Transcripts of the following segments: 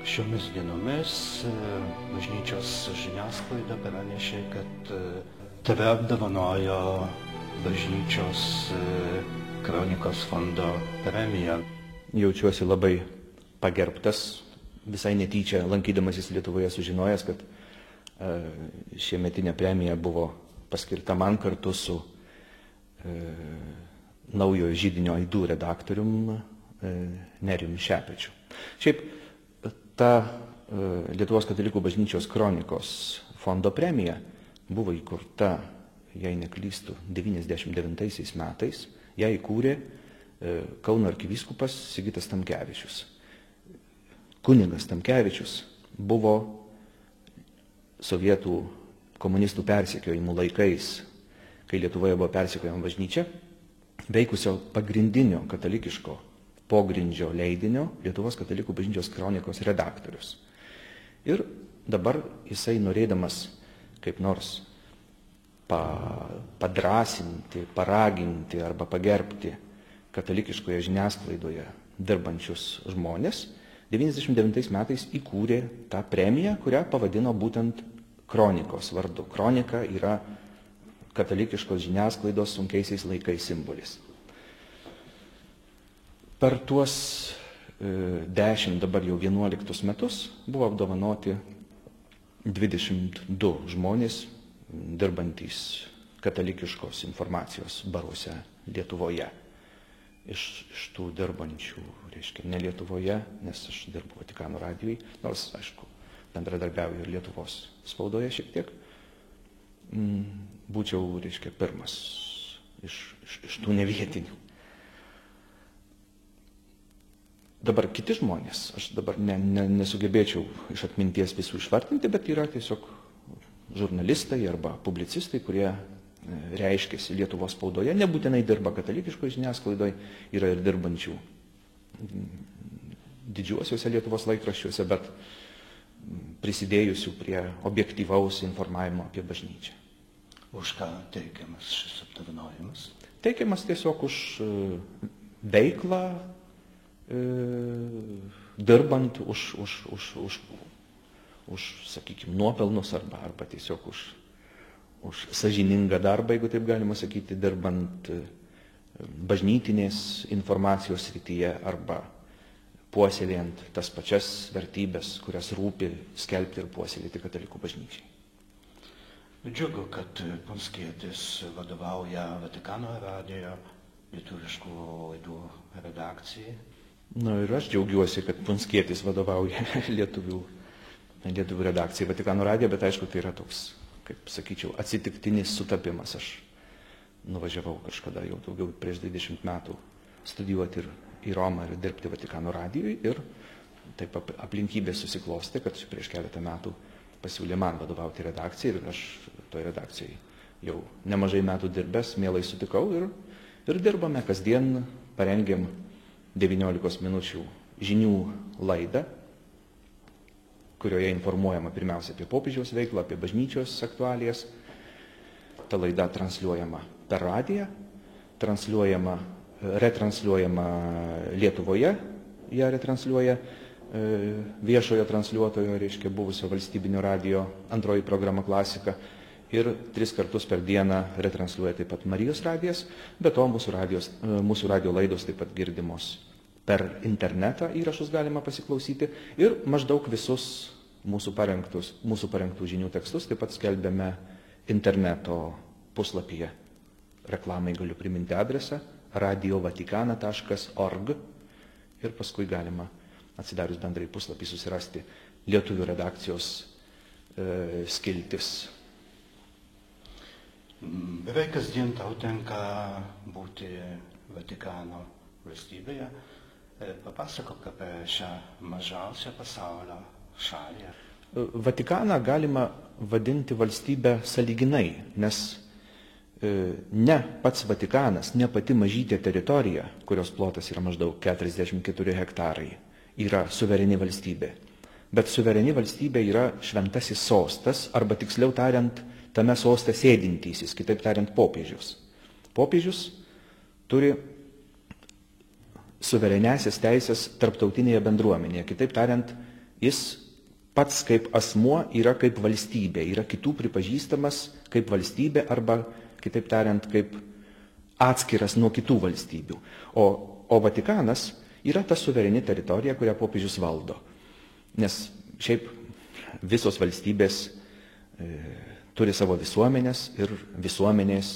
Šiomis dienomis bažnyčios žiniasklaida pranešė, kad tave apdovanojo bažnyčios kronikos fondo premija. Jaučiuosi labai pagerbtas, visai netyčia lankydamasis Lietuvoje sužinojęs, kad šiemetinė premija buvo paskirta man kartu su naujojo židinio Aidų redaktorium Nerijum Šepečiu. Šiaip ta Lietuvos katalikų bažnyčios kronikos fondo premija buvo įkurta, jei neklystų, 99 metais. Ją įkūrė Kauno arkivyskupas Sigitas Tamkevičius. Kunigas Tamkevičius buvo sovietų komunistų persekiojimų laikais, kai Lietuvoje buvo persekiojama bažnyčia, veikusio pagrindinio katalikiško pogrindžio leidinio Lietuvos katalikų bažnyčios kronikos redaktorius. Ir dabar jisai norėdamas kaip nors padrasinti, paraginti arba pagerbti katalikiškoje žiniasklaidoje dirbančius žmonės, 99 metais įkūrė tą premiją, kurią pavadino būtent kronikos vardu. Kronika yra katalikiškos žiniasklaidos sunkiaisiais laikais simbolis. Per tuos 10, dabar jau 11 metus buvo apdovanoti 22 žmonės dirbantys katalikiškos informacijos baruose Lietuvoje. Iš tų dirbančių, reiškia, ne Lietuvoje, nes aš dirbu Vatikano radijui, nors, aišku, bendradarbiauju ir Lietuvos spaudoje šiek tiek, būčiau, reiškia, pirmas iš tų nevietinių. Dabar kiti žmonės, aš dabar nesugebėčiau iš atminties visų išvardinti, bet yra tiesiog žurnalistai arba publicistai, kurie reiškiasi Lietuvos spaudoje, nebūtinai dirba katalikiškoje žiniasklaidoje, yra ir dirbančių didžiuosiuose Lietuvos laikraščiuose, bet prisidėjusių prie objektyvaus informavimo apie bažnyčią. Už ką teikiamas šis apdovanojimas? Teikiamas tiesiog už veiklą, dirbant už sakykime, nuopelnus arba tiesiog už sąžiningą darbą, jeigu taip galima sakyti, dirbant bažnytinės informacijos srityje arba puoselėjant tas pačias vertybės, kurias rūpi skelbti ir puoselėti katalikų bažnyčiai. Džiugu, kad Punskietis vadovauja Vatikano radijo lietuviškų laidų redakcijai. Na ir aš džiaugiuosi, kad Punskietis vadovauja lietuvių redakcijai Vatikano radijo, bet aišku, tai yra toks, kaip sakyčiau, atsitiktinis sutapimas. Aš nuvažiavau kažkada jau daugiau prieš 20 metų studijuoti ir į Romą ir dirbti Vatikano radijui ir taip aplinkybės susiklostė, kad prieš keletą metų pasiūlė man vadovauti redakcijai ir aš toje redakcijai jau nemažai metų dirbęs, mielai sutikau ir dirbame kasdien, parengėm 19 minučių žinių laidą, kurioje informuojama pirmiausia apie popiežiaus veiklą, apie bažnyčios aktualijas. Ta laida transliuojama per radiją, retransliuojama Lietuvoje, ją retransliuoja viešojo transliuotojo, reiškia buvusio valstybinio radijo antroji programa Klasika ir 3 kartus per dieną retransliuoja taip pat Marijos radijas, bet to mūsų radio laidos taip pat girdimos per internetą, įrašus galima pasiklausyti ir maždaug visus mūsų parengtų žinių tekstus taip pat skelbiame interneto puslapyje. Reklamai galiu priminti adresą radiovatikana.org ir paskui galima atsidarius bendrai puslapį susirasti lietuvių redakcijos skiltis. Beveik kasdien tau tenka būti Vatikano valstybėje. Papasakok apie šią mažiausią pasaulio šalį. Vatikaną galima vadinti valstybę sąlyginai, nes ne pats Vatikanas, ne pati mažytė teritorija, kurios plotas yra maždaug 44 hektarai, yra suvereni valstybė. Bet suvereni valstybė yra šventasis sostas, arba tiksliau tariant, tame soste sėdintysis, kitaip tariant, popiežius. Popiežius turi suverenesias teisės tarptautinėje bendruomenėje. Kitaip tariant, jis pats kaip asmuo yra kaip valstybė, yra kitų pripažįstamas kaip valstybė arba, kitaip tariant, kaip atskiras nuo kitų valstybių. O Vatikanas yra ta suvereni teritorija, kurią popiežius valdo. Nes šiaip visos valstybės turi savo visuomenės ir visuomenės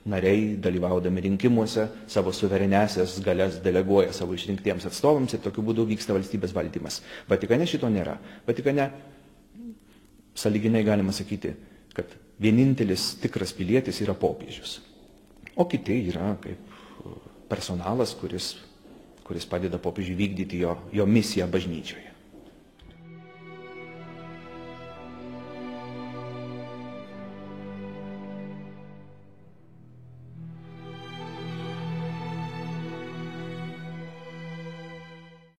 nariai, dalyvaudami rinkimuose, savo suverenesias galias deleguoja savo išrinktiems atstovams ir tokiu būdu vyksta valstybės valdymas. Vatikane šito nėra. Vatikane sąlyginai galima sakyti, kad vienintelis tikras pilietis yra popiežius. O kiti yra kaip personalas, kuris padeda popiežiui vykdyti jo misiją bažnyčioje.